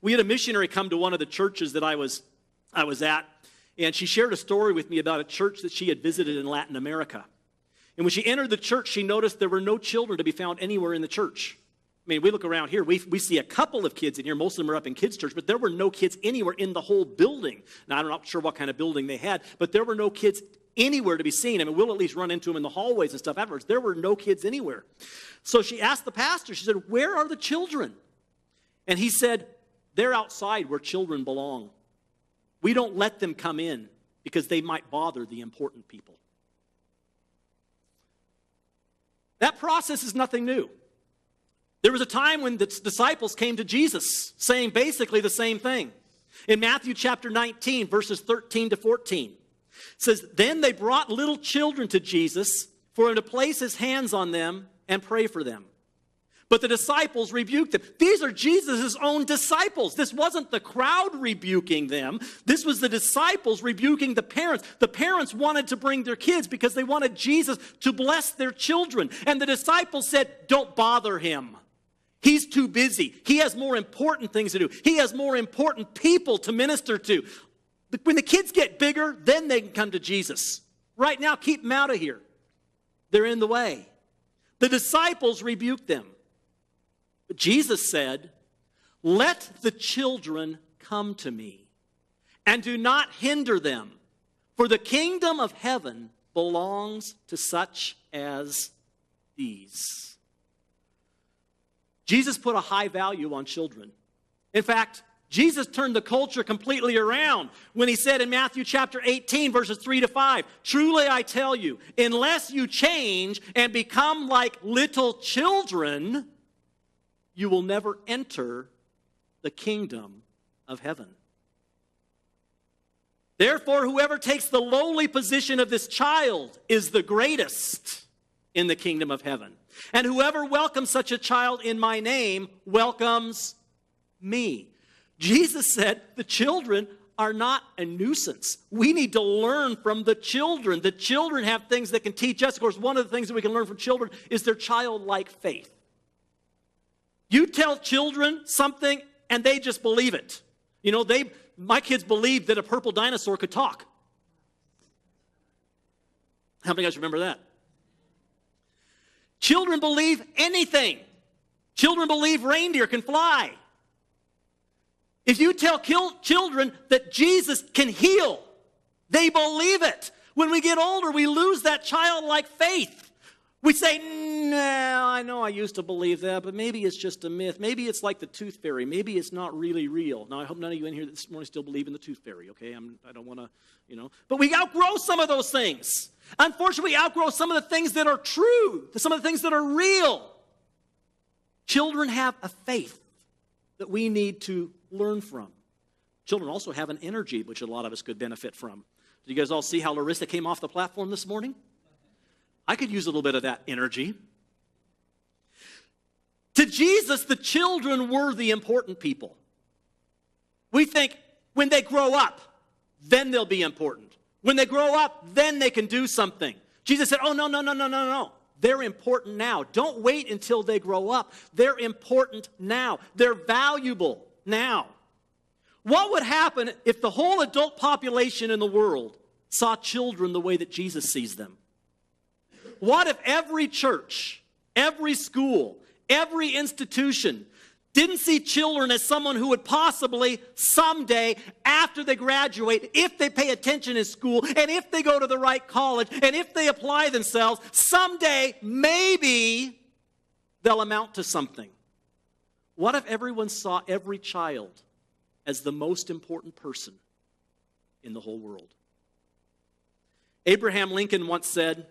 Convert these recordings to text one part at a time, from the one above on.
We had a missionary come to one of the churches that I was at, and she shared a story with me about a church that she had visited in Latin America. And when she entered the church, she noticed there were no children to be found anywhere in the church. I mean, we look around here, we see a couple of kids in here. Most of them are up in kids' church, but there were no kids anywhere in the whole building. Now, I'm not sure what kind of building they had, but there were no kids anywhere to be seen. I mean, we'll at least run into them in the hallways and stuff afterwards. There were no kids anywhere. So she asked the pastor, she said, "Where are the children?" And he said, "They're outside where children belong. We don't let them come in because they might bother the important people." That process is nothing new. There was a time when the disciples came to Jesus saying basically the same thing. In Matthew chapter 19, verses 13 to 14, it says, "Then they brought little children to Jesus for him to place his hands on them and pray for them. But the disciples rebuked them." These are Jesus' own disciples. This wasn't the crowd rebuking them. This was the disciples rebuking the parents. The parents wanted to bring their kids because they wanted Jesus to bless their children. And the disciples said, "Don't bother him. He's too busy. He has more important things to do. He has more important people to minister to. When the kids get bigger, then they can come to Jesus. Right now, keep them out of here. They're in the way." The disciples rebuked them. But Jesus said, "Let the children come to me, and do not hinder them, for the kingdom of heaven belongs to such as these." Jesus put a high value on children. In fact, Jesus turned the culture completely around when he said in Matthew chapter 18, verses 3 to 5, "Truly I tell you, unless you change and become like little children, you will never enter the kingdom of heaven. Therefore, whoever takes the lowly position of this child is the greatest in the kingdom of heaven. And whoever welcomes such a child in my name welcomes me." Jesus said the children are not a nuisance. We need to learn from the children. The children have things that can teach us. Of course, one of the things that we can learn from children is their childlike faith. You tell children something and they just believe it. You know, my kids believed that a purple dinosaur could talk. How many of you guys remember that? Children believe anything. Children believe reindeer can fly. If you tell children that Jesus can heal, they believe it. When we get older, we lose that childlike faith. We say, "No, I know I used to believe that, but maybe it's just a myth. Maybe it's like the tooth fairy. Maybe it's not really real." Now, I hope none of you in here this morning still believe in the tooth fairy, okay? I don't want to, But we outgrow some of those things. Unfortunately, we outgrow some of the things that are true, some of the things that are real. Children have a faith that we need to learn from. Children also have an energy which a lot of us could benefit from. Did you guys all see how Larissa came off the platform this morning? I could use a little bit of that energy. To Jesus, the children were the important people. We think when they grow up, then they'll be important. When they grow up, then they can do something. Jesus said, "Oh, no. They're important now. Don't wait until they grow up. They're important now. They're valuable now." What would happen if the whole adult population in the world saw children the way that Jesus sees them? What if every church, every school, every institution didn't see children as someone who would possibly someday, after they graduate, if they pay attention in school, and if they go to the right college, and if they apply themselves, someday, maybe, they'll amount to something? What if everyone saw every child as the most important person in the whole world? Abraham Lincoln once said,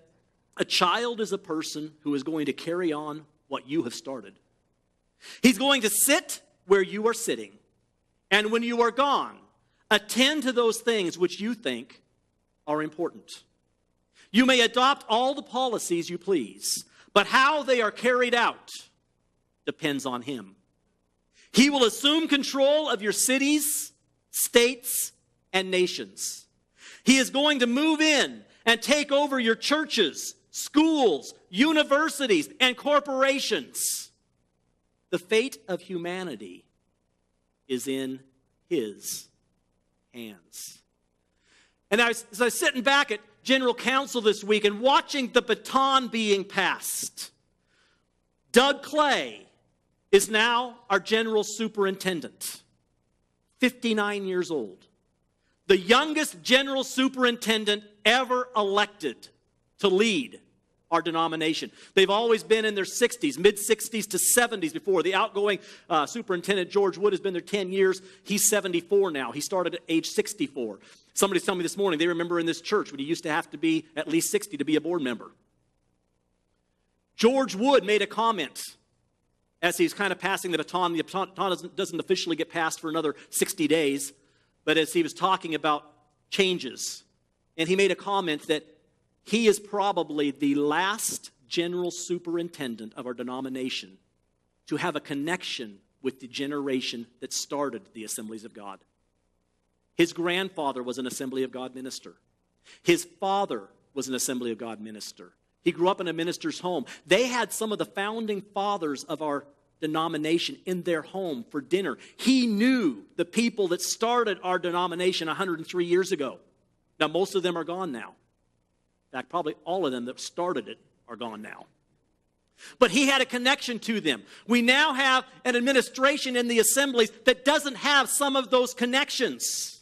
"A child is a person who is going to carry on what you have started. He's going to sit where you are sitting, and when you are gone, attend to those things which you think are important. You may adopt all the policies you please, but how they are carried out depends on him. He will assume control of your cities, states, and nations. He is going to move in and take over your churches, schools, universities, and corporations. The fate of humanity is in his hands. And as I was sitting back at General Council this week and watching the baton being passed, Doug Clay is now our general superintendent, 59 years old. The youngest general superintendent ever elected to lead our denomination. They've always been in their 60s, mid-60s to 70s before. The outgoing superintendent, George Wood, has been there 10 years. He's 74 now. He started at age 64. Somebody's telling me this morning they remember in this church when he used to have to be at least 60 to be a board member. George Wood made a comment as he's kind of passing the baton. The baton doesn't officially get passed for another 60 days, but as he was talking about changes, and he made a comment that he is probably the last general superintendent of our denomination to have a connection with the generation that started the Assemblies of God. His grandfather was an Assembly of God minister. His father was an Assembly of God minister. He grew up in a minister's home. They had some of the founding fathers of our denomination in their home for dinner. He knew the people that started our denomination 103 years ago. Now, most of them are gone now. In fact, probably all of them that started it are gone now. But he had a connection to them. We now have an administration in the assemblies that doesn't have some of those connections.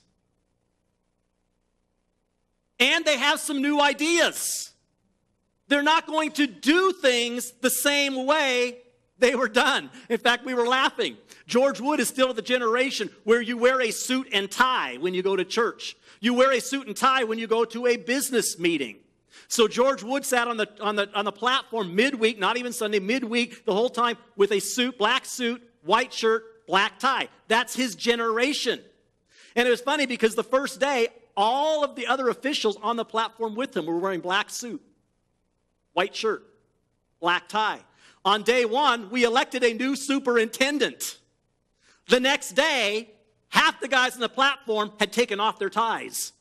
And they have some new ideas. They're not going to do things the same way they were done. In fact, we were laughing. George Wood is still of the generation where you wear a suit and tie when you go to church. You wear a suit and tie when you go to a business meeting. So George Wood sat on the platform midweek, not even Sunday, midweek, the whole time with a suit, black suit, white shirt, black tie. That's his generation. And it was funny because the first day, all of the other officials on the platform with him were wearing black suit, white shirt, black tie. On day one, we elected a new superintendent. The next day, half the guys on the platform had taken off their ties.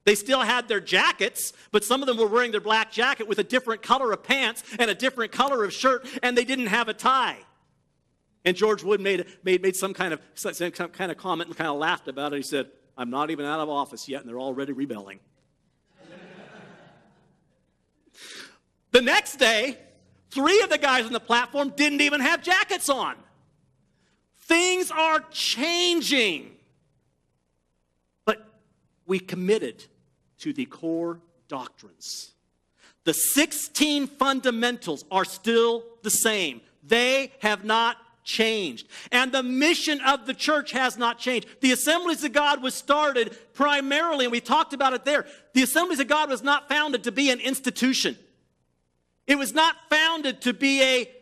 They still had their jackets, but some of them were wearing their black jacket with a different color of pants and a different color of shirt, and they didn't have a tie. And George Wood made some kind of comment and kind of laughed about it. He said, "I'm not even out of office yet, and they're already rebelling." The next day, 3 of the guys on the platform didn't even have jackets on. Things are changing. But we committed to the core doctrines. The 16 fundamentals are still the same. They have not changed. And the mission of the church has not changed. The Assemblies of God was started primarily, and we talked about it there, the Assemblies of God was not founded to be an institution. It was not founded to be a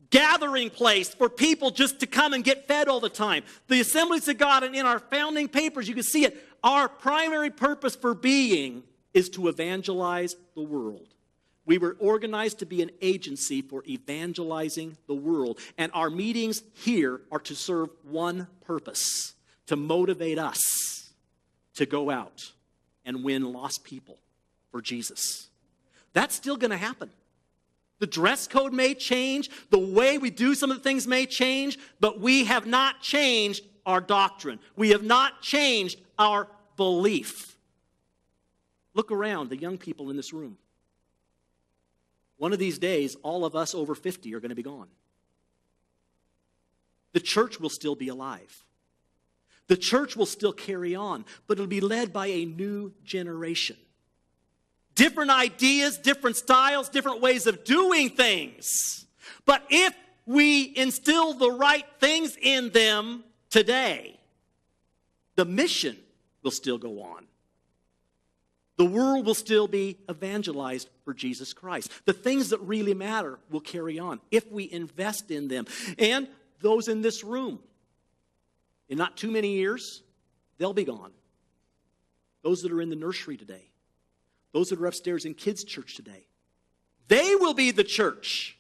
gathering place for people just to come and get fed all the time. The Assemblies of God, and in our founding papers, you can see it, our primary purpose for being is to evangelize the world. We were organized to be an agency for evangelizing the world. And our meetings here are to serve one purpose, to motivate us to go out and win lost people for Jesus. That's still going to happen. The dress code may change, the way we do some of the things may change, but we have not changed our doctrine. We have not changed our belief. Look around, the young people in this room. One of these days, all of us over 50 are going to be gone. The church will still be alive. The church will still carry on, but it'll be led by a new generation. Different ideas, different styles, different ways of doing things. But if we instill the right things in them today, the mission will still go on. The world will still be evangelized for Jesus Christ. The things that really matter will carry on if we invest in them. And those in this room, in not too many years, they'll be gone. Those that are in the nursery today, those that are upstairs in kids' church today, they will be the church.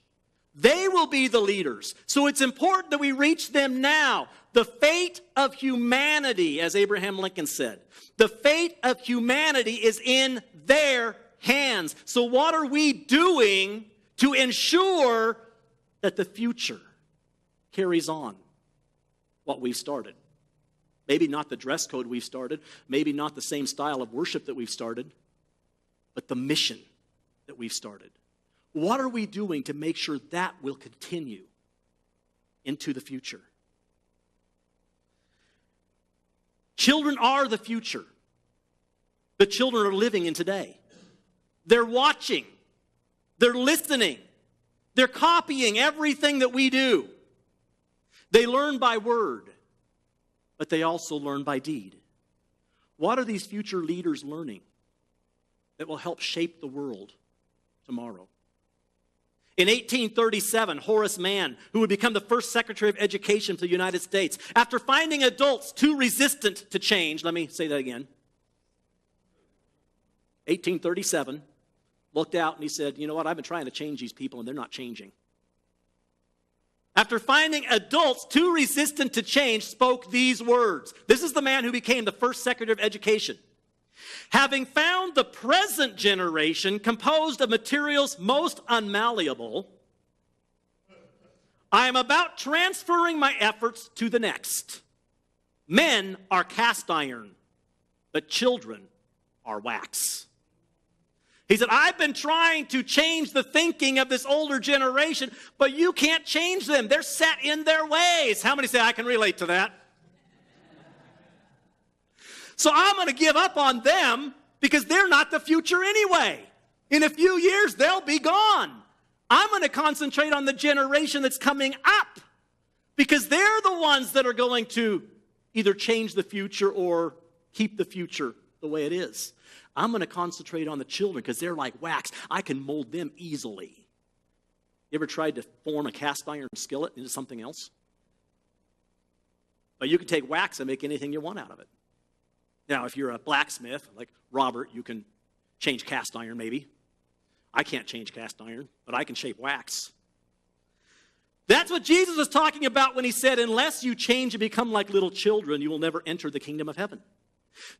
They will be the leaders. So it's important that we reach them now. The fate of humanity, as Abraham Lincoln said, the fate of humanity is in their hands. So what are we doing to ensure that the future carries on what we've started? Maybe not the dress code we've started, maybe not the same style of worship that we've started, but the mission that we've started. What are we doing to make sure that will continue into the future? Children are the future. The children are living in today. They're watching. They're listening. They're copying everything that we do. They learn by word, but they also learn by deed. What are these future leaders learning that will help shape the world tomorrow? In 1837, Horace Mann, who would become the first Secretary of Education for the United States, after finding adults too resistant to change, let me say that again. 1837, looked out and he said, you know what, I've been trying to change these people and they're not changing. After finding adults too resistant to change, spoke these words. This is the man who became the first Secretary of Education. Having found the present generation composed of materials most unmalleable, I am about transferring my efforts to the next. Men are cast iron, but children are wax. He said, I've been trying to change the thinking of this older generation, but you can't change them. They're set in their ways. How many say, I can relate to that? So I'm going to give up on them because they're not the future anyway. In a few years, they'll be gone. I'm going to concentrate on the generation that's coming up because they're the ones that are going to either change the future or keep the future the way it is. I'm going to concentrate on the children because they're like wax. I can mold them easily. You ever tried to form a cast iron skillet into something else? But you can take wax and make anything you want out of it. Now, if you're a blacksmith, like Robert, you can change cast iron maybe. I can't change cast iron, but I can shape wax. That's what Jesus was talking about when he said, unless you change and become like little children, you will never enter the kingdom of heaven.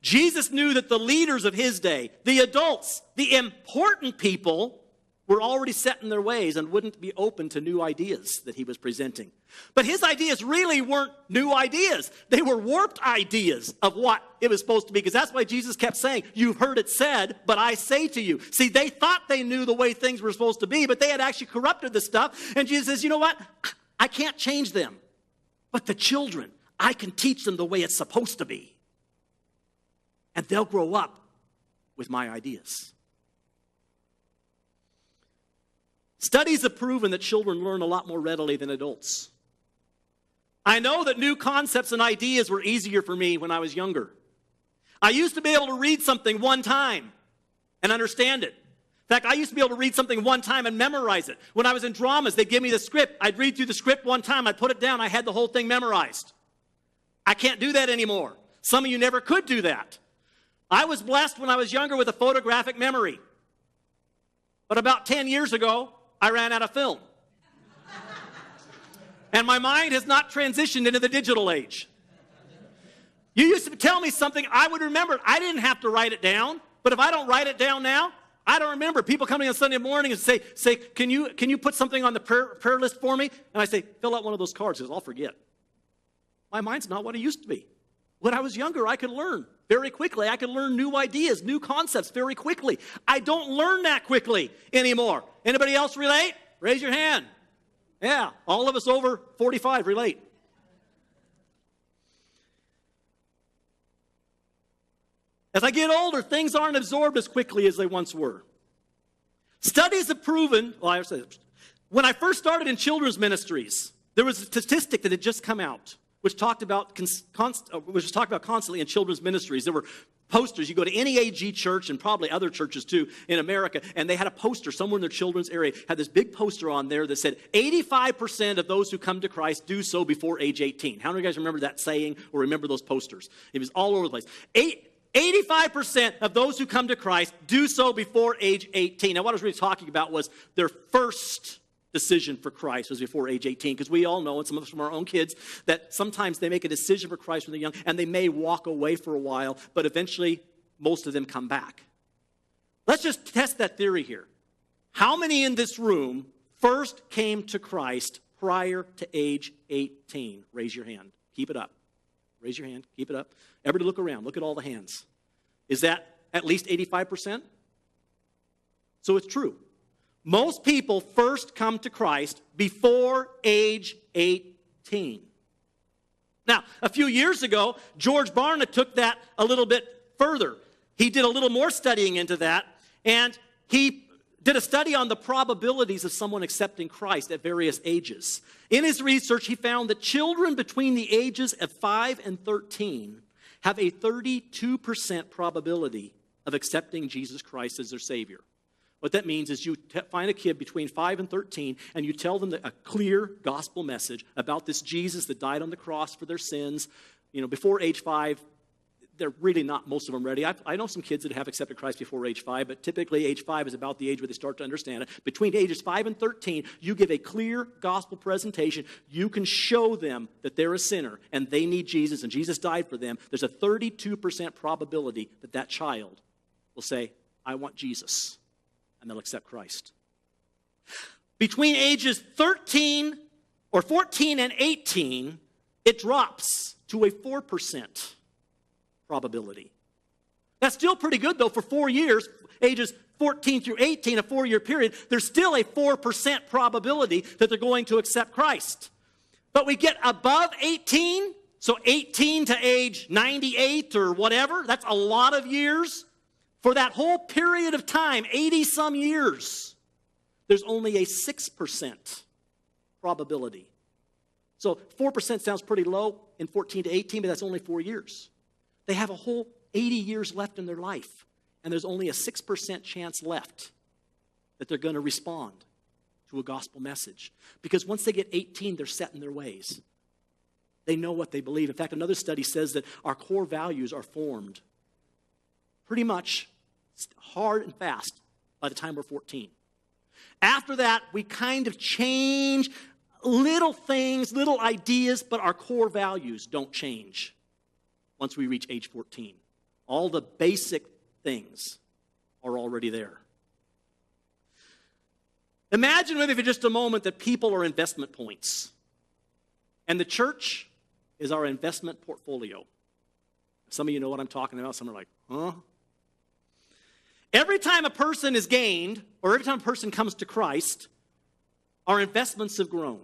Jesus knew that the leaders of his day, the adults, the important people, were already set in their ways and wouldn't be open to new ideas that he was presenting. But his ideas really weren't new ideas. They were warped ideas of what it was supposed to be, because that's why Jesus kept saying, you've heard it said, but I say to you. See, they thought they knew the way things were supposed to be, but they had actually corrupted the stuff. And Jesus says, you know what? I can't change them. But the children, I can teach them the way it's supposed to be. And they'll grow up with my ideas. Studies have proven that children learn a lot more readily than adults. I know that new concepts and ideas were easier for me when I was younger. I used to be able to read something one time and understand it. In fact, I used to be able to read something one time and memorize it. When I was in dramas, they'd give me the script. I'd read through the script one time. I'd put it down. I had the whole thing memorized. I can't do that anymore. Some of you never could do that. I was blessed when I was younger with a photographic memory. But about 10 years ago, I ran out of film. And my mind has not transitioned into the digital age. You used to tell me something, I would remember it. I didn't have to write it down. But if I don't write it down now, I don't remember. People coming on Sunday morning and say, can you put something on the prayer list for me? And I say, fill out one of those cards, because I'll forget. My mind's not what it used to be. When I was younger, I could learn very quickly. I could learn new ideas, new concepts very quickly. I don't learn that quickly anymore. Anybody else relate? Raise your hand. Yeah, all of us over 45 relate. As I get older, things aren't absorbed as quickly as they once were. Studies have proven, when I first started in children's ministries, there was a statistic that had just come out, which talked about constantly in children's ministries. There were posters. You go to any AG church and probably other churches too in America, and they had a poster somewhere in their children's area, had this big poster on there that said 85% of those who come to Christ do so before age 18. How many of you guys remember that saying or remember those posters? It was all over the place. 85% of those who come to Christ do so before age 18. Now, what I was really talking about was their first decision for Christ was before age 18, because we all know, and some of us from our own kids, that sometimes they make a decision for Christ when they're young, and they may walk away for a while, but eventually most of them come back. Let's just test that theory here. How many in this room first came to Christ prior to age 18? Raise your hand. Keep it up. Raise your hand. Keep it up. Everybody look around. Look at all the hands. Is that at least 85%? So it's true. Most people first come to Christ before age 18. Now, a few years ago, George Barna took that a little bit further. He did a little more studying into that, and he did a study on the probabilities of someone accepting Christ at various ages. In his research, he found that children between the ages of 5 and 13 have a 32% probability of accepting Jesus Christ as their Savior. What that means is you find a kid between 5 and 13, and you tell them a clear gospel message about this Jesus that died on the cross for their sins. Before age 5, they're really not, most of them, ready. I know some kids that have accepted Christ before age 5, but typically age 5 is about the age where they start to understand it. Between ages 5 and 13, you give a clear gospel presentation. You can show them that they're a sinner and they need Jesus and Jesus died for them. There's a 32% probability that that child will say, I want Jesus, and they'll accept Christ. Between ages 14 and 18, it drops to a 4% probability. That's still pretty good, though, for 4 years, ages 14 through 18, a 4-year period. There's still a 4% probability that they're going to accept Christ. But we get above 18, so 18 to age 98 or whatever, that's a lot of years. For that whole period of time, 80-some years, there's only a 6% probability. So 4% sounds pretty low in 14 to 18, but that's only 4 years. They have a whole 80 years left in their life, and there's only a 6% chance left that they're going to respond to a gospel message. Because once they get 18, they're set in their ways. They know what they believe. In fact, another study says that our core values are formed pretty much hard and fast by the time we're 14. After that, we kind of change little things, little ideas, but our core values don't change once we reach age 14. All the basic things are already there. Imagine maybe for just a moment that people are investment points, and the church is our investment portfolio. Some of you know what I'm talking about. Some are like, huh? Every time a person is gained, or every time a person comes to Christ, our investments have grown.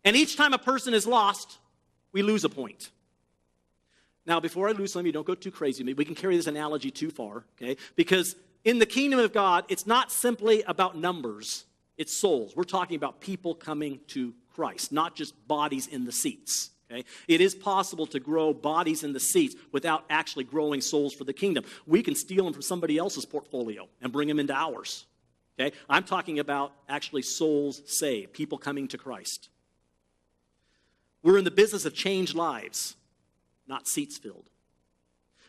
And each time a person is lost, we lose a point. Now, before I lose some of you, don't go too crazy with me. We can carry this analogy too far, okay? Because in the kingdom of God, it's not simply about numbers. It's souls. We're talking about people coming to Christ, not just bodies in the seats. Okay? It is possible to grow bodies in the seats without actually growing souls for the kingdom. We can steal them from somebody else's portfolio and bring them into ours. Okay? I'm talking about actually souls saved, people coming to Christ. We're in the business of changed lives, not seats filled.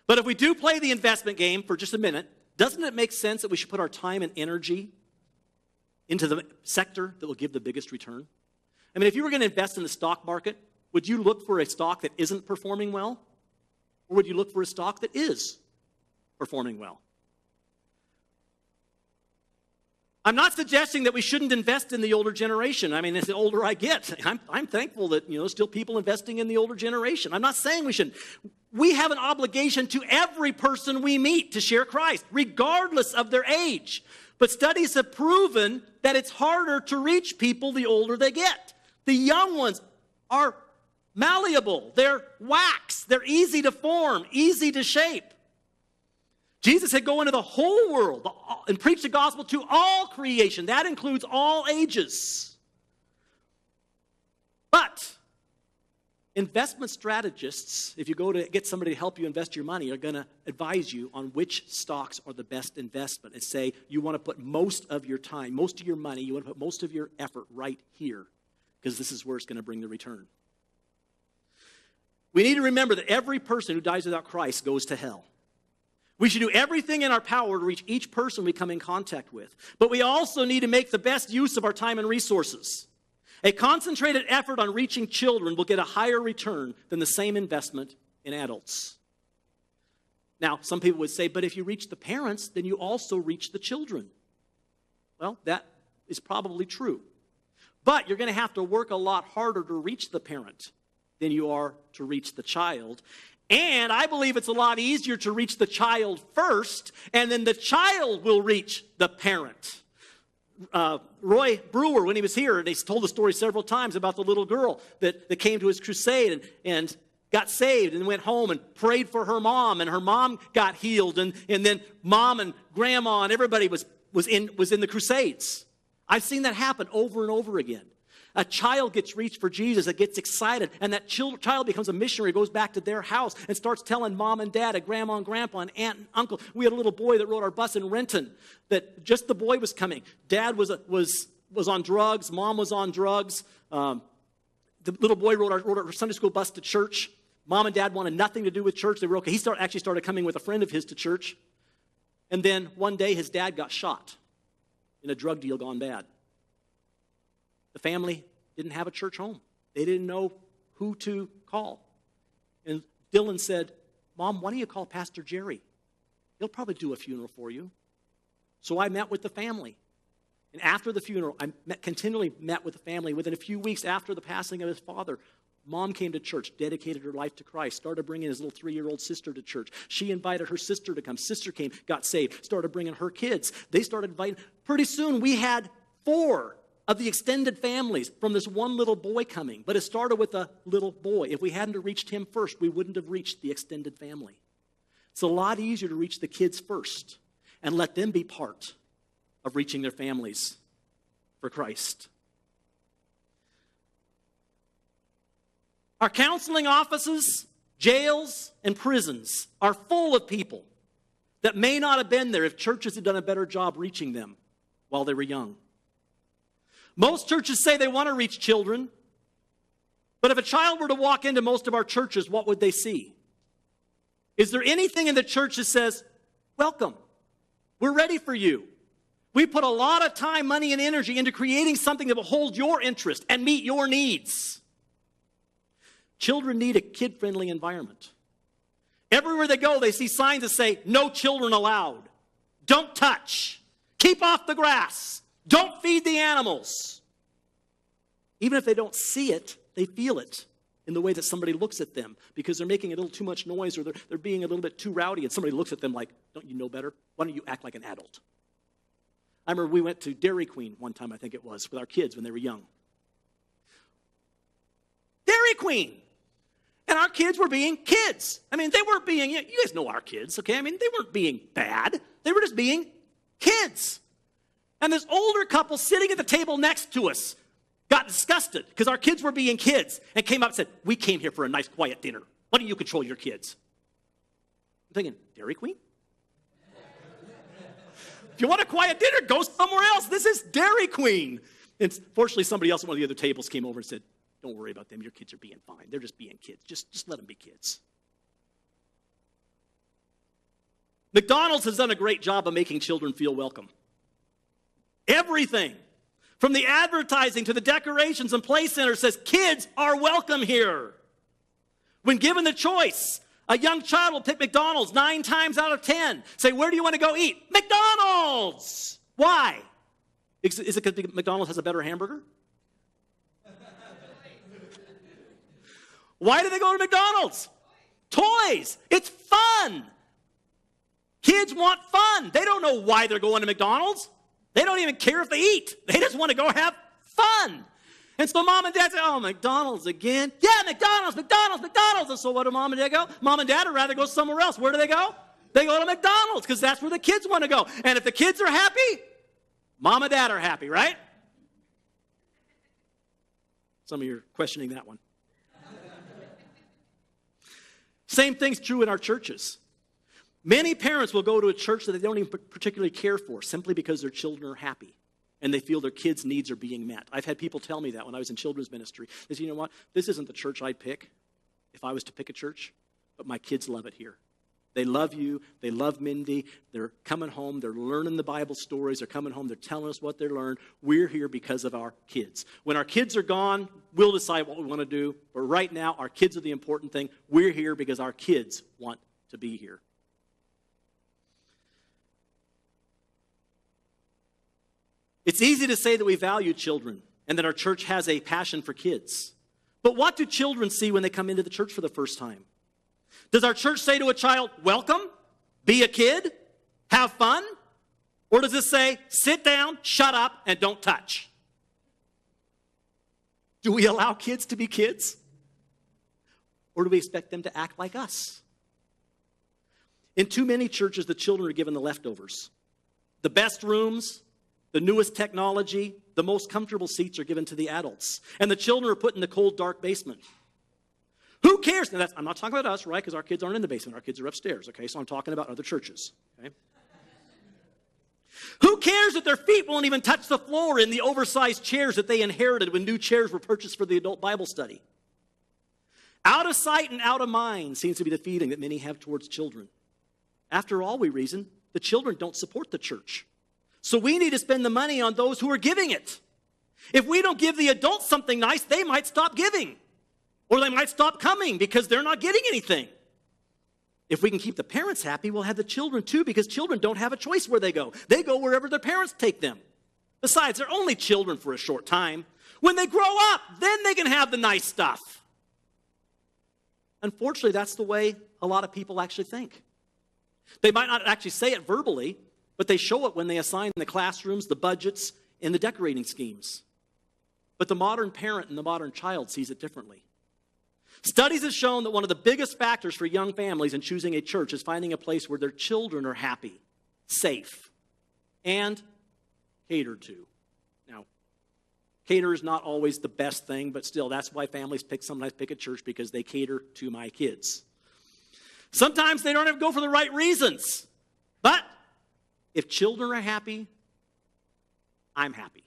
But if we do play the investment game for just a minute, doesn't it make sense that we should put our time and energy into the sector that will give the biggest return? I mean, if you were going to invest in the stock market, would you look for a stock that isn't performing well? Or would you look for a stock that is performing well? I'm not suggesting that we shouldn't invest in the older generation. I mean, as the older I get, I'm thankful that, there's still people investing in the older generation. I'm not saying we shouldn't. We have an obligation to every person we meet to share Christ, regardless of their age. But studies have proven that it's harder to reach people the older they get. The young ones are malleable. They're wax. They're easy to form, easy to shape. Jesus said, go into the whole world and preach the gospel to all creation. That includes all ages. But investment strategists, if you go to get somebody to help you invest your money, are going to advise you on which stocks are the best investment and say you want to put most of your time, most of your money, you want to put most of your effort right here because this is where it's going to bring the return. We need to remember that every person who dies without Christ goes to hell. We should do everything in our power to reach each person we come in contact with. But we also need to make the best use of our time and resources. A concentrated effort on reaching children will get a higher return than the same investment in adults. Now, some people would say, but if you reach the parents, then you also reach the children. Well, that is probably true. But you're going to have to work a lot harder to reach the parent than you are to reach the child. And I believe it's a lot easier to reach the child first, and then the child will reach the parent. Roy Brewer, when he was here, and he told the story several times about the little girl that came to his crusade and got saved and went home and prayed for her mom, and her mom got healed, and then mom and grandma and everybody was in the crusades. I've seen that happen over and over again. A child gets reached for Jesus, that gets excited, and that child becomes a missionary, goes back to their house and starts telling mom and dad and grandma and grandpa and aunt and uncle. We had a little boy that rode our bus in Renton, that just the boy was coming. Dad was on drugs, mom was on drugs. The little boy rode our Sunday school bus to church. Mom and dad wanted nothing to do with church. They were okay. He actually started coming with a friend of his to church. And then one day his dad got shot in a drug deal gone bad. The family didn't have a church home. They didn't know who to call. And Dylan said, Mom, why don't you call Pastor Jerry? He'll probably do a funeral for you. So I met with the family. And after the funeral, I continually met with the family. Within a few weeks after the passing of his father, Mom came to church, dedicated her life to Christ, started bringing his little 3-year-old sister to church. She invited her sister to come. Sister came, got saved, started bringing her kids. They started inviting. Pretty soon, we had 4 of the extended families from this one little boy coming. But it started with a little boy. If we hadn't reached him first, we wouldn't have reached the extended family. It's a lot easier to reach the kids first and let them be part of reaching their families for Christ. Our counseling offices, jails, and prisons are full of people that may not have been there if churches had done a better job reaching them while they were young. Most churches say they want to reach children, but if a child were to walk into most of our churches, what would they see? Is there anything in the church that says, welcome, we're ready for you? We put a lot of time, money, and energy into creating something that will hold your interest and meet your needs. Children need a kid-friendly environment. Everywhere they go, they see signs that say, no children allowed. Don't touch. Keep off the grass. Don't feed the animals. Even if they don't see it, they feel it in the way that somebody looks at them because they're making a little too much noise or they're being a little bit too rowdy, and somebody looks at them like, don't you know better? Why don't you act like an adult? I remember we went to Dairy Queen one time, I think it was, with our kids when they were young. Dairy Queen! And our kids were being kids. I mean, they weren't being, you guys know our kids, okay? I mean, they weren't being bad. They were just being kids. And this older couple sitting at the table next to us got disgusted because our kids were being kids and came up and said, we came here for a nice quiet dinner. Why don't you control your kids? I'm thinking, Dairy Queen? If you want a quiet dinner, go somewhere else. This is Dairy Queen. And fortunately, somebody else at one of the other tables came over and said, don't worry about them. Your kids are being fine. They're just being kids. Just let them be kids. McDonald's has done a great job of making children feel welcome. Everything, from the advertising to the decorations and play centers, says kids are welcome here. When given the choice, a young child will pick McDonald's 9 times out of 10. Say, where do you want to go eat? McDonald's! Why? Is it because McDonald's has a better hamburger? Why do they go to McDonald's? Toys. It's fun. Kids want fun. They don't know why they're going to McDonald's. They don't even care if they eat. They just want to go have fun. And so mom and dad say, oh, McDonald's again? Yeah, McDonald's, McDonald's, McDonald's. And so what do mom and dad go? Mom and dad would rather go somewhere else. Where do they go? They go to McDonald's because that's where the kids want to go. And if the kids are happy, mom and dad are happy, right? Some of you are questioning that one. Same thing's true in our churches. Many parents will go to a church that they don't even particularly care for simply because their children are happy and they feel their kids' needs are being met. I've had people tell me that when I was in children's ministry. They say, you know what? This isn't the church I'd pick if I was to pick a church, but my kids love it here. They love you. They love Mindy. They're coming home. They're learning the Bible stories. They're coming home. They're telling us what they learned. We're here because of our kids. When our kids are gone, we'll decide what we want to do. But right now, our kids are the important thing. We're here because our kids want to be here. It's easy to say that we value children and that our church has a passion for kids. But what do children see when they come into the church for the first time? Does our church say to a child, welcome, be a kid, have fun? Or does it say, sit down, shut up, and don't touch? Do we allow kids to be kids? Or do we expect them to act like us? In too many churches, the children are given the leftovers. The best rooms, the newest technology, the most comfortable seats are given to the adults. And the children are put in the cold, dark basement. Who cares? Now, I'm not talking about us, right? Because our kids aren't in the basement. Our kids are upstairs, okay? So I'm talking about other churches, okay? Who cares that their feet won't even touch the floor in the oversized chairs that they inherited when new chairs were purchased for the adult Bible study? Out of sight and out of mind seems to be the feeling that many have towards children. After all, we reason, the children don't support the church. So we need to spend the money on those who are giving it. If we don't give the adults something nice, they might stop giving. Or they might stop coming because they're not getting anything. If we can keep the parents happy, we'll have the children too, because children don't have a choice where they go. They go wherever their parents take them. Besides, they're only children for a short time. When they grow up, then they can have the nice stuff. Unfortunately, that's the way a lot of people actually think. They might not actually say it verbally, but they show it when they assign the classrooms, the budgets, and the decorating schemes. But the modern parent and the modern child sees it differently. Studies have shown that one of the biggest factors for young families in choosing a church is finding a place where their children are happy, safe, and catered to. Now, cater is not always the best thing, but still, that's why families sometimes pick a church, because they cater to my kids. Sometimes they don't have to go for the right reasons. But if children are happy, I'm happy.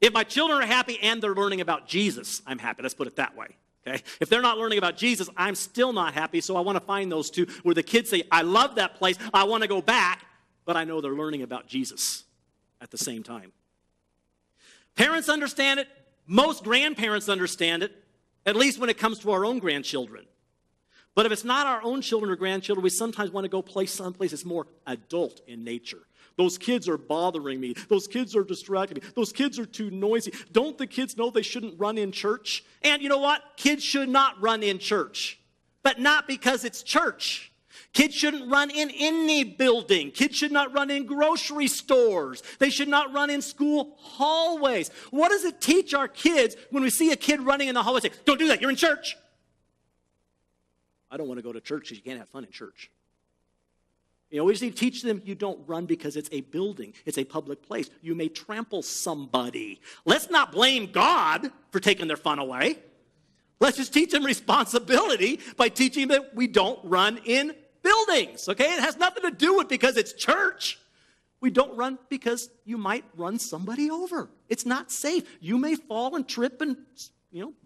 If my children are happy and they're learning about Jesus, I'm happy. Let's put it that way. Okay? If they're not learning about Jesus, I'm still not happy. So I want to find those two where the kids say, I love that place, I want to go back, but I know they're learning about Jesus at the same time. Parents understand it. Most grandparents understand it, at least when it comes to our own grandchildren. But if it's not our own children or grandchildren, we sometimes want to go someplace that's more adult in nature. Those kids are bothering me. Those kids are distracting me. Those kids are too noisy. Don't the kids know they shouldn't run in church? And you know what? Kids should not run in church. But not because it's church. Kids shouldn't run in any building. Kids should not run in grocery stores. They should not run in school hallways. What does it teach our kids when we see a kid running in the hallway? Say, don't do that. You're in church. I don't want to go to church because you can't have fun in church. You know, we just need to teach them you don't run because it's a building. It's a public place. You may trample somebody. Let's not blame God for taking their fun away. Let's just teach them responsibility by teaching them that we don't run in buildings, okay? It has nothing to do with because it's church. We don't run because you might run somebody over. It's not safe. You may fall and trip and,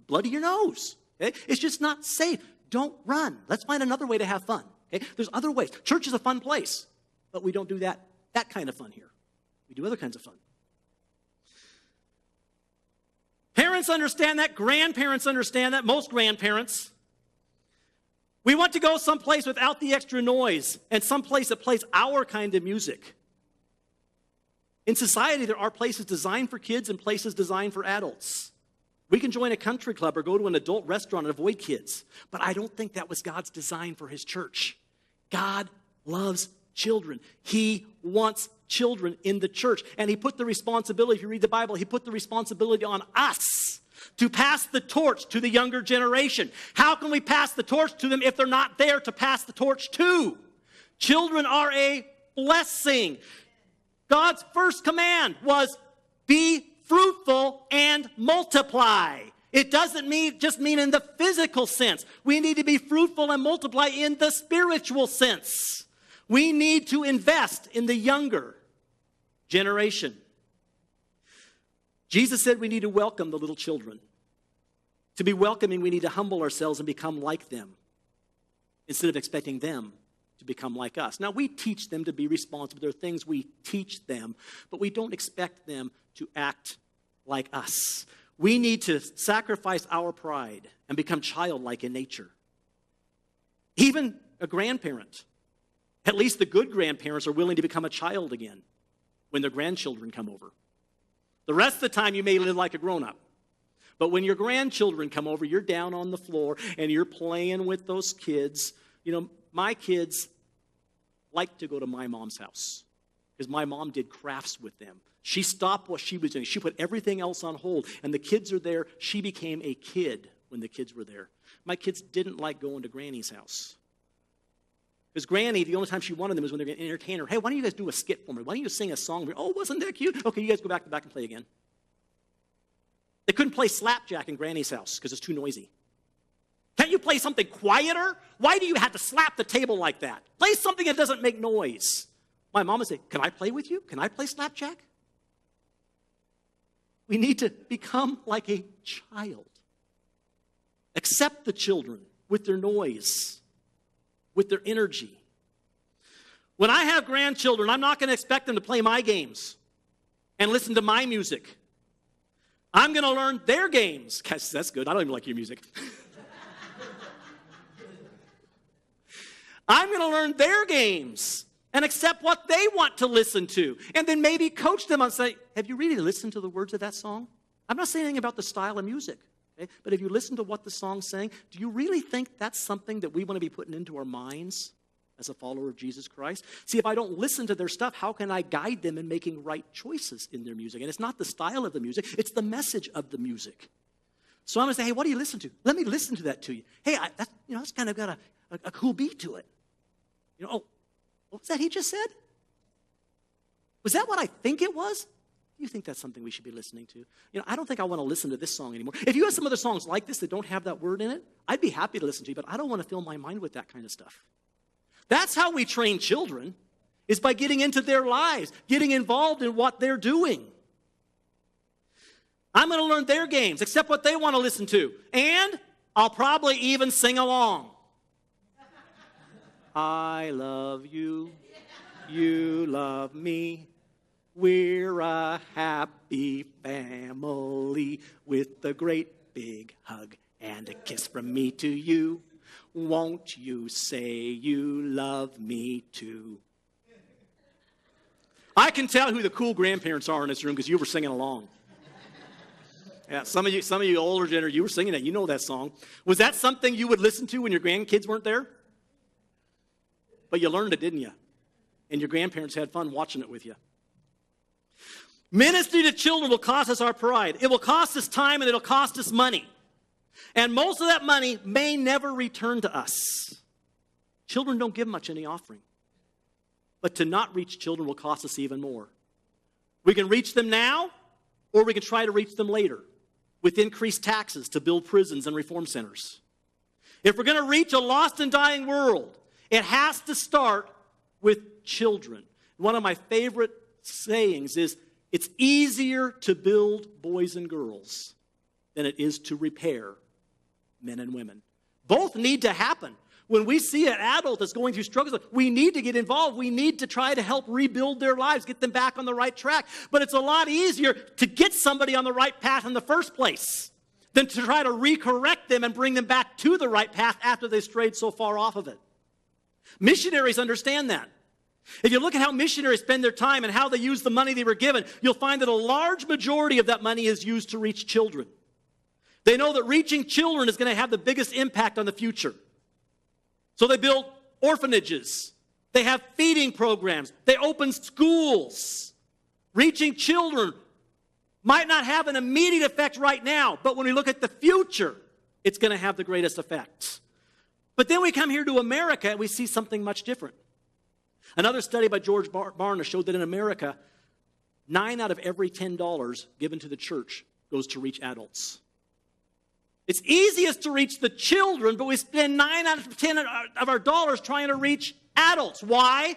bloody your nose, okay? It's just not safe. Don't run. Let's find another way to have fun. Okay? There's other ways. Church is a fun place, but we don't do that kind of fun here. We do other kinds of fun. Parents understand that. Grandparents understand that. Most grandparents. We want to go someplace without the extra noise and someplace that plays our kind of music. In society, there are places designed for kids and places designed for adults. We can join a country club or go to an adult restaurant and avoid kids. But I don't think that was God's design for his church. God loves children. He wants children in the church. And he put the responsibility, if you read the Bible, he put the responsibility on us to pass the torch to the younger generation. How can we pass the torch to them if they're not there to pass the torch to? Children are a blessing. God's first command was be fruitful and multiply. It doesn't just mean in the physical sense. We need to be fruitful and multiply in the spiritual sense. We need to invest in the younger generation. Jesus said we need to welcome the little children. To be welcoming, we need to humble ourselves and become like them instead of expecting them to become like us. Now, we teach them to be responsible. There are things we teach them, but we don't expect them to act like us. We need to sacrifice our pride and become childlike in nature. Even a grandparent, at least the good grandparents, are willing to become a child again when their grandchildren come over. The rest of the time, you may live like a grown-up. But when your grandchildren come over, you're down on the floor and you're playing with those kids. You know, my kids like to go to my mom's house because my mom did crafts with them. She stopped what she was doing. She put everything else on hold, and the kids are there. She became a kid when the kids were there. My kids didn't like going to Granny's house. Because Granny, the only time she wanted them was when they're going to entertain her. Hey, why don't you guys do a skit for me? Why don't you sing a song? Oh, wasn't that cute? Okay, you guys go back and play again. They couldn't play slapjack in Granny's house because it's too noisy. Can't you play something quieter? Why do you have to slap the table like that? Play something that doesn't make noise. My mom would say, can I play with you? Can I play slapjack? We need to become like a child. Accept the children with their noise, with their energy. When I have grandchildren, I'm not going to expect them to play my games and listen to my music. I'm going to learn their games. Guys, that's good. I don't even like your music. I'm going to learn their games and accept what they want to listen to. And then maybe coach them and say, have you really listened to the words of that song? I'm not saying anything about the style of music. Okay? But if you listen to what the song's saying, do you really think that's something that we want to be putting into our minds as a follower of Jesus Christ? See, if I don't listen to their stuff, how can I guide them in making right choices in their music? And it's not the style of the music, it's the message of the music. So I'm going to say, hey, what do you listen to? Let me listen to that to you. Hey, that's kind of got a cool beat to it. You know, oh, what was that he just said? Was that what I think it was? Do you think that's something we should be listening to? You know, I don't think I want to listen to this song anymore. If you have some other songs like this that don't have that word in it, I'd be happy to listen to you, but I don't want to fill my mind with that kind of stuff. That's how we train children, is by getting into their lives, getting involved in what they're doing. I'm going to learn their games, accept what they want to listen to, and I'll probably even sing along. I love you, you love me, we're a happy family with a great big hug and a kiss from me to you. Won't you say you love me too? I can tell who the cool grandparents are in this room because you were singing along. Yeah, some of you older generation, you were singing that. You know that song. Was that something you would listen to when your grandkids weren't there? But you learned it, didn't you? And your grandparents had fun watching it with you. Ministry to children will cost us our pride. It will cost us time and it'll cost us money. And most of that money may never return to us. Children don't give much in the offering. But to not reach children will cost us even more. We can reach them now, or we can try to reach them later with increased taxes to build prisons and reform centers. If we're going to reach a lost and dying world, it has to start with children. One of my favorite sayings is, it's easier to build boys and girls than it is to repair men and women. Both need to happen. When we see an adult that's going through struggles, we need to get involved. We need to try to help rebuild their lives, get them back on the right track. But it's a lot easier to get somebody on the right path in the first place than to try to recorrect them and bring them back to the right path after they strayed so far off of it. Missionaries understand that. If you look at how missionaries spend their time and how they use the money they were given, you'll find that a large majority of that money is used to reach children. They know that reaching children is going to have the biggest impact on the future. So they build orphanages. They have feeding programs. They open schools. Reaching children might not have an immediate effect right now, but when we look at the future, it's going to have the greatest effect. But then we come here to America and we see something much different. Another study by George Barna showed that in America, 9 out of every $10 given to the church goes to reach adults. It's easiest to reach the children, but we spend 9 out of 10 of our dollars trying to reach adults. Why?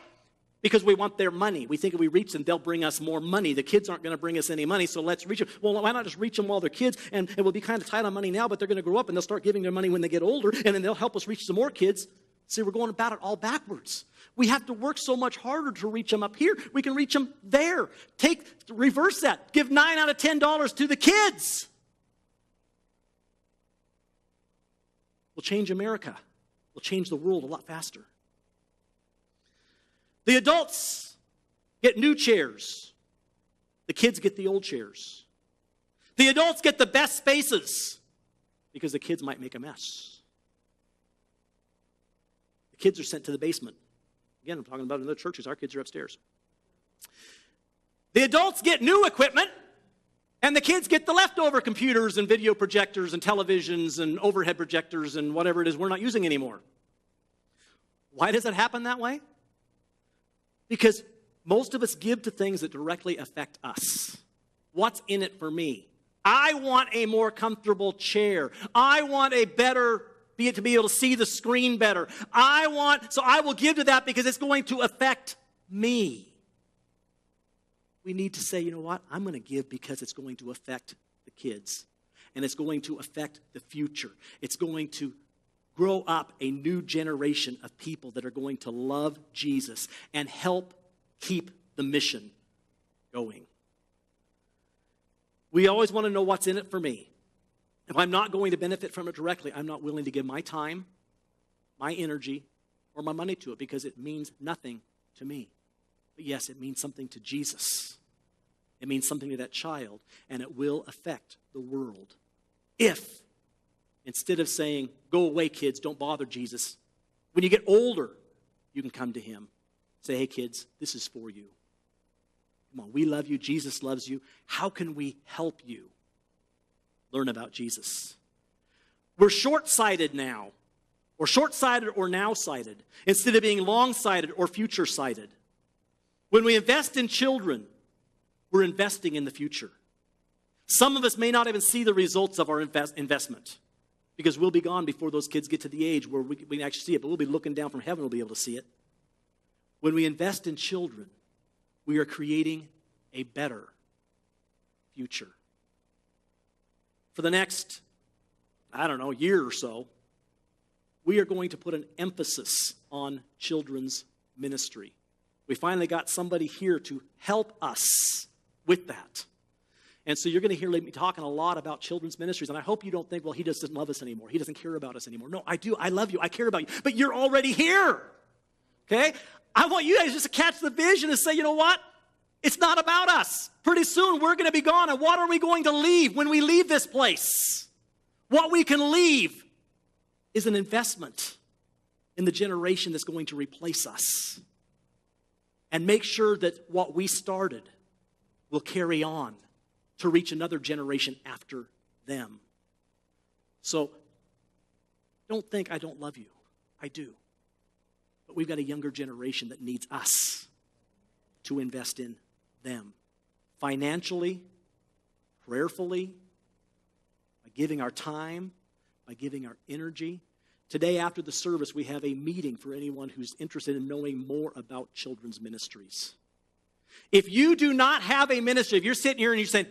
Because we want their money. We think if we reach them, they'll bring us more money. The kids aren't going to bring us any money, so let's reach them. Well, why not just reach them while they're kids? And we'll be kind of tight on money now, but they're going to grow up and they'll start giving their money when they get older, and then they'll help us reach some more kids. See, we're going about it all backwards. We have to work so much harder to reach them up here. We can reach them there. Reverse that. Give 9 out of $10 to the kids. We'll change America. We'll change the world a lot faster. The adults get new chairs. The kids get the old chairs. The adults get the best spaces because the kids might make a mess. The kids are sent to the basement. Again, I'm talking about in other churches. Our kids are upstairs. The adults get new equipment, and the kids get the leftover computers and video projectors and televisions and overhead projectors and whatever it is we're not using anymore. Why does it happen that way? Because most of us give to things that directly affect us. What's in it for me? I want a more comfortable chair. I want a better, to be able to see the screen better. So I will give to that because it's going to affect me. We need to say, you know what? I'm going to give because it's going to affect the kids. And it's going to affect the future. It's going to grow up a new generation of people that are going to love Jesus and help keep the mission going. We always want to know what's in it for me. If I'm not going to benefit from it directly, I'm not willing to give my time, my energy, or my money to it because it means nothing to me. But yes, it means something to Jesus. It means something to that child, and it will affect the world. If, instead of saying, go away, kids, don't bother Jesus, when you get older, you can come to him. Say, hey, kids, this is for you. Come on, we love you. Jesus loves you. How can we help you learn about Jesus? We're short-sighted now, or short-sighted or now-sighted, instead of being long-sighted or future-sighted. When we invest in children, we're investing in the future. Some of us may not even see the results of our investment because we'll be gone before those kids get to the age where we can actually see it, but we'll be looking down from heaven, we'll be able to see it. When we invest in children, we are creating a better future. For the next, year or so, we are going to put an emphasis on children's ministry. We finally got somebody here to help us with that. And so you're going to hear me talking a lot about children's ministries. And I hope you don't think, well, he just doesn't love us anymore. He doesn't care about us anymore. No, I do. I love you. I care about you. But you're already here. Okay? I want you guys just to catch the vision and say, you know what? It's not about us. Pretty soon we're going to be gone. And what are we going to leave when we leave this place? What we can leave is an investment in the generation that's going to replace us. And make sure that what we started will carry on to reach another generation after them. So don't think I don't love you. I do. But we've got a younger generation that needs us to invest in them. Financially, prayerfully, by giving our time, by giving our energy. Today, after the service, we have a meeting for anyone who's interested in knowing more about children's ministries. If you do not have a ministry, if you're sitting here and you're saying,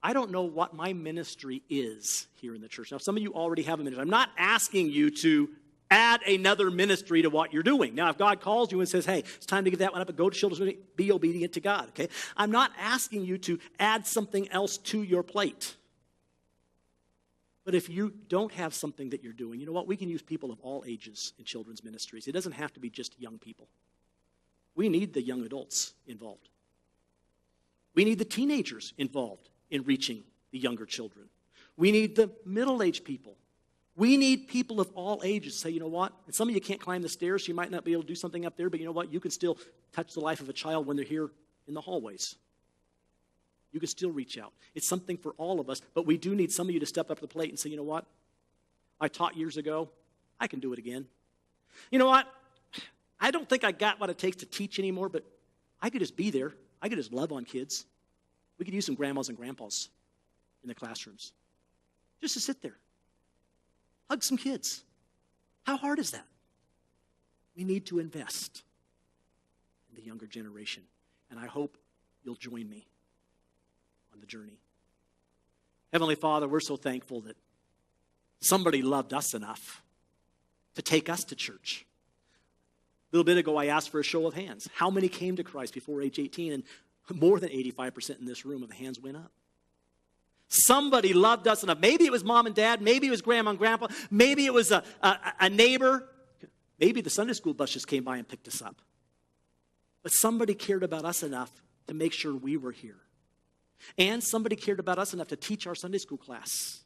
I don't know what my ministry is here in the church. Now, some of you already have a ministry. I'm not asking you to add another ministry to what you're doing. Now, if God calls you and says, hey, it's time to give that one up and go to children's ministry, be obedient to God, okay? I'm not asking you to add something else to your plate. But if you don't have something that you're doing, you know what? We can use people of all ages in children's ministries. It doesn't have to be just young people. We need the young adults involved. We need the teenagers involved in reaching the younger children. We need the middle-aged people. We need people of all ages to say, you know what? And some of you can't climb the stairs, so you might not be able to do something up there, but you know what? You can still touch the life of a child when they're here in the hallways. You can still reach out. It's something for all of us, but we do need some of you to step up to the plate and say, you know what? I taught years ago. I can do it again. You know what? I don't think I got what it takes to teach anymore, but I could just be there. I could just love on kids. We could use some grandmas and grandpas in the classrooms. Just to sit there. Hug some kids. How hard is that? We need to invest in the younger generation. And I hope you'll join me on the journey. Heavenly Father, we're so thankful that somebody loved us enough to take us to church. A little bit ago, I asked for a show of hands. How many came to Christ before age 18? And more than 85% in this room of the hands went up. Somebody loved us enough. Maybe it was mom and dad. Maybe it was grandma and grandpa. Maybe it was a neighbor. Maybe the Sunday school bus just came by and picked us up. But somebody cared about us enough to make sure we were here. And somebody cared about us enough to teach our Sunday school class,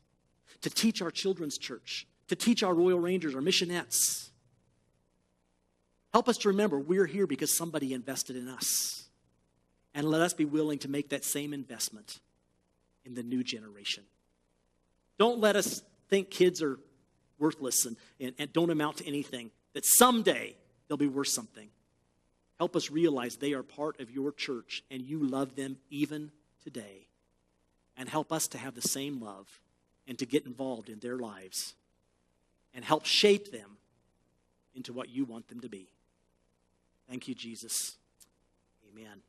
to teach our children's church, to teach our Royal Rangers, our missionettes. Help us to remember we're here because somebody invested in us. And let us be willing to make that same investment in the new generation. Don't let us think kids are worthless and don't amount to anything, that someday they'll be worth something. Help us realize they are part of your church and you love them even today. And help us to have the same love and to get involved in their lives and help shape them into what you want them to be. Thank you, Jesus. Amen.